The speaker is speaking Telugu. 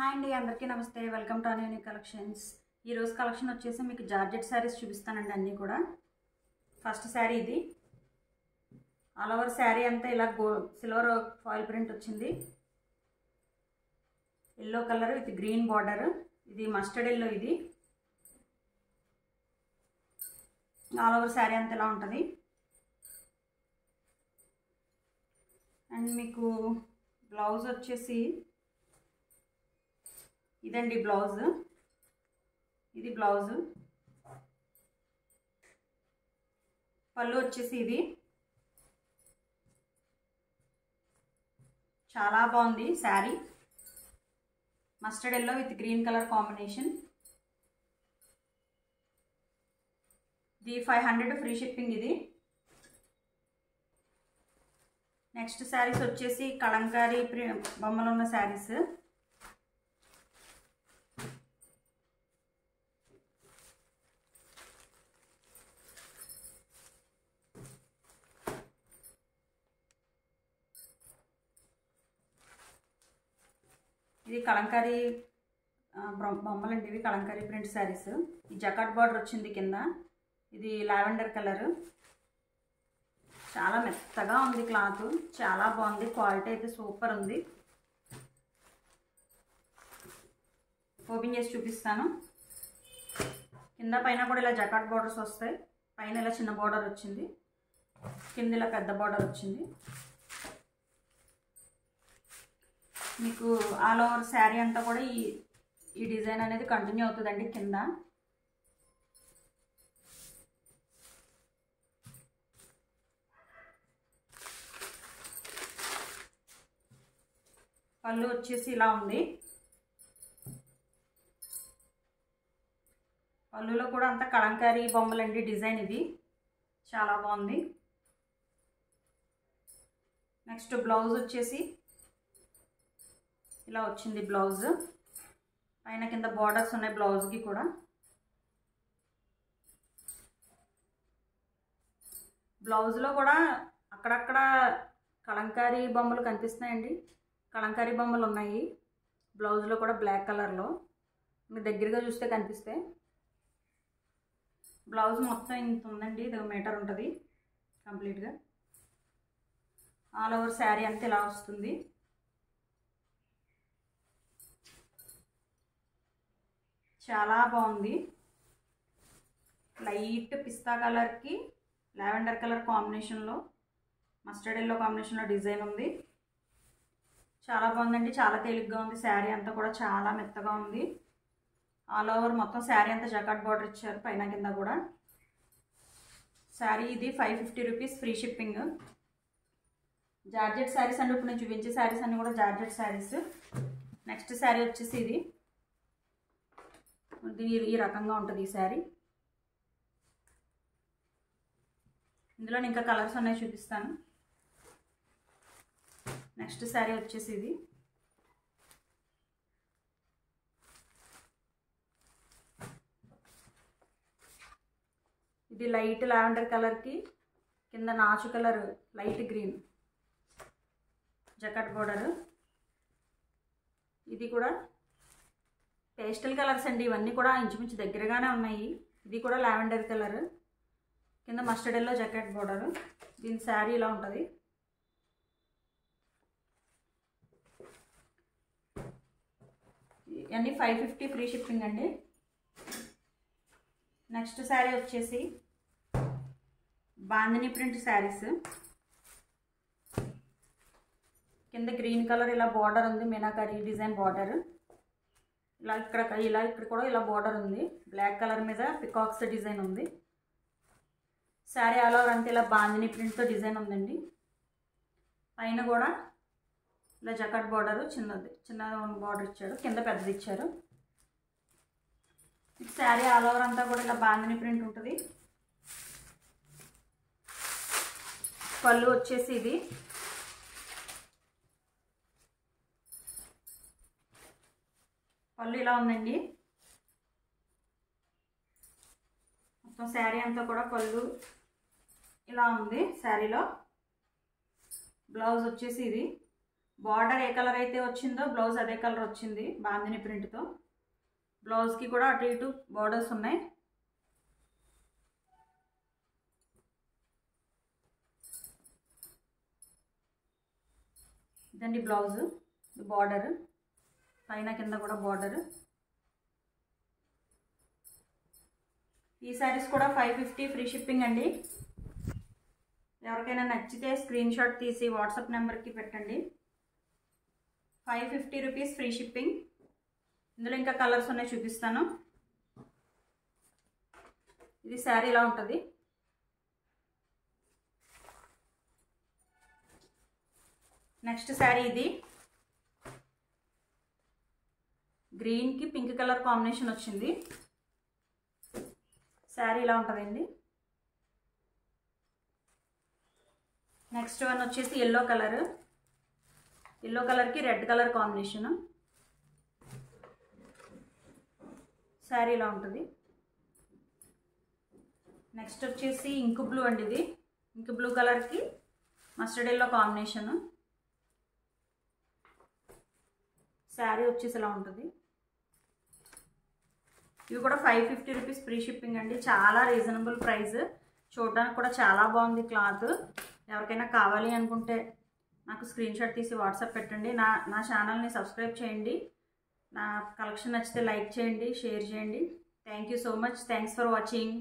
హాయ్ అండి, అందరికీ నమస్తే. Welcome to an unique collections. ఈరోజు కలెక్షన్ వచ్చేసి మీకు జార్జెట్ శారీస్ చూపిస్తానండి. అన్నీ కూడా ఫస్ట్ శారీ ఇది. ఆల్ ఓవర్ శారీ అంతా ఇలా సిల్వర్ ఫాయిల్ ప్రింట్ వచ్చింది. Yellow colour with green border. ఇది మస్టర్డ్ ఎల్లో. ఇది ఆల్ ఓవర్ శారీ అంతా ఇలా ఉంటుంది. అండ్ మీకు బ్లౌజ్ వచ్చేసి ఇదండి బ్లౌజ్. ఇది బ్లౌజ్. పళ్ళు వచ్చేసి ఇది. చాలా బాగుంది sari. Mustard yellow with green colour combination. ఇది 500 ఫ్రీ షిప్పింగ్. ఇది నెక్స్ట్ శారీస్ వచ్చేసి కలంకారీ బొమ్మలు ఉన్న శారీస్. ఇది కలంకారీ బొమ్మలండి. ఇవి కలంకారీ ప్రింట్ శారీస్. ఈ జకాట్ బార్డర్ వచ్చింది కింద. ఇది లావెండర్ కలర్. చాలా మెత్తగా ఉంది క్లాత్. చాలా బాగుంది. క్వాలిటీ అయితే సూపర్ ఉంది. ఓపెన్ చేసి చూపిస్తాను. కింద పైన కూడా ఇలా జకాట్ బార్డర్స్ వస్తాయి. పైన ఇలా చిన్న బార్డర్ వచ్చింది, కింద ఇలా పెద్ద బార్డర్ వచ్చింది. మీకు ఆల్ ఓవర్ శారీ అంతా కూడా ఈ డిజైన్ అనేది కంటిన్యూ అవుతుందండి. కింద పళ్ళు వచ్చేసి ఇలా ఉంది. పళ్ళులో కూడా అంతా కలంకారీ బొమ్మలండి డిజైన్. ఇది చాలా బాగుంది. నెక్స్ట్ బ్లౌజ్ వచ్చేసి ఇలా వచ్చింది. బ్లౌజ్ పైన కింద బార్డర్స్ ఉన్నాయి బ్లౌజ్కి కూడా. బ్లౌజ్లో కూడా అక్కడక్కడ కలంకారీ బొమ్మలు కనిపిస్తున్నాయండి. కలంకారీ బొమ్మలు ఉన్నాయి బ్లౌజ్లో కూడా, బ్లాక్ కలర్లో. మీరు దగ్గరగా చూస్తే కనిపిస్తాయి. బ్లౌజ్ మొత్తం ఇంత ఉందండి. ఇది 1 మీటర్ ఉంటుంది కంప్లీట్గా. ఆల్ ఓవర్ శారీ అంతా ఇలా వస్తుంది. చాలా బాగుంది. లైట్ పిస్తా కలర్కి లావెండర్ కలర్ కాంబినేషన్లో, మస్టర్డ్ ఎల్లో కాంబినేషన్లో డిజైన్ ఉంది. చాలా బాగుందండి. చాలా తేలిగ్గా ఉంది. శారీ అంతా కూడా చాలా మెత్తగా ఉంది. ఆల్ ఓవర్ మొత్తం శారీ అంతా జకాట్ బార్డర్ ఇచ్చారు పైన కింద కూడా. శారీ ఇది 550 rupees free shipping. Georgette saris అండి. ఇప్పుడు నేను చూపించే శారీస్ అన్నీ కూడా జార్జెట్ శారీస్. నెక్స్ట్ శారీ వచ్చేసి ఇది. ఈ రకంగా ఉంటుంది ఈ శారీ. ఇందులో ఇంకా కలర్స్ ఉన్నాయి, చూపిస్తాను. నెక్స్ట్ శారీ వచ్చేసి ఇది. ఇది లైట్ లావెండర్ కలర్కి కింద నాచు కలర్ లైట్ గ్రీన్ జకాట్ బోర్డర్. ఇది కూడా పేస్టల్ కలర్స్ అండి. ఇవన్నీ కూడా ఇంచుమించు దగ్గరగానే ఉన్నాయి. ఇది కూడా లావెండర్ కలర్ కింద మస్టర్డ్ ఎల్లో జకాట్ బోర్డర్. దీని శారీ ఇలా ఉంటుంది. ఇవన్నీ 550 ఫ్రీ షిప్పింగ్ అండి. నెక్స్ట్ శారీ వచ్చేసి బాందిని ప్రింట్ శారీస్. కింద గ్రీన్ కలర్ ఇలా బార్డర్ ఉంది, మీనాకరీ డిజైన్ బార్డర్. ఇక్కడ కూడా ఇలా బార్డర్ ఉంది. బ్లాక్ కలర్ మీద పికాక్స్ డిజైన్ ఉంది. శారీ ఆల్ ఓవర్ అంతా ఇలా బాందిని ప్రింట్తో డిజైన్ ఉందండి. పైన కూడా ఇలా జకాట్ బార్డర్ చిన్న బార్డర్ ఇచ్చాడు, కింద పెద్దది ఇచ్చారు. శారీ ఆల్ ఓవర్ అంతా కూడా ఇలా బాందిని ప్రింట్ ఉంటుంది. పళ్ళు వచ్చేసి ఇది. పళ్ళు ఇలా ఉందండి. మొత్తం శారీ అంతా కూడా పళ్ళు ఇలా ఉంది. శారీలో బ్లౌజ్ వచ్చేసి ఇది. బార్డర్ ఏ కలర్ అయితే వచ్చిందో బ్లౌజ్ అదే కలర్ వచ్చింది బాందిని ప్రింట్తో. బ్లౌజ్కి కూడా అటు ఇటు బార్డర్స్ ఉన్నాయి. ఇదండి బ్లౌజ్, బార్డర్ పైన కింద కూడా బార్డర్. ఈ శారీస్ కూడా 550 ఫ్రీ షిప్పింగ్ అండి. ఎవరికైనా నచ్చితే స్క్రీన్ షాట్ తీసి వాట్సాప్ నెంబర్కి పెట్టండి. 550 రూపీస్ ఫ్రీ షిప్పింగ్. ఇందులో ఇంకా కలర్స్ ఉన్నాయి, చూపిస్తాను. ఇది శారీ ఇలా ఉంటుంది. నెక్స్ట్ శారీ ఇది గ్రీన్కి పింక్ కలర్ కాంబినేషన్ వచ్చింది. శారీ ఇలా ఉంటుందండి. నెక్స్ట్ వన్ వచ్చేసి ఎల్లో కలర్, ఎల్లో కలర్కి రెడ్ కలర్ కాంబినేషన్. శారీ ఇలా ఉంటుంది. నెక్స్ట్ వచ్చేసి ఇంక్ బ్లూ అండి, ఇది ఇంక్ బ్లూ కలర్కి మస్టర్డ్ ఎల్లో కాంబినేషన్. శారీ వచ్చేసి ఇలా ఉంటుంది. ఇవి కూడా 550 రూపీస్ ఫ్రీ షిప్పింగ్ అండి. చాలా రీజనబుల్ ప్రైస్, చూడడానికి కూడా చాలా బాగుంది క్లాత్. ఎవరికైనా కావాలి అనుకుంటే నాకు స్క్రీన్ షాట్ తీసి వాట్సాప్ పెట్టండి. నా ఛానల్ని సబ్స్క్రైబ్ చేయండి. నా కలెక్షన్ నచ్చితే లైక్ చేయండి, షేర్ చేయండి. Thank you so much. Thanks for watching.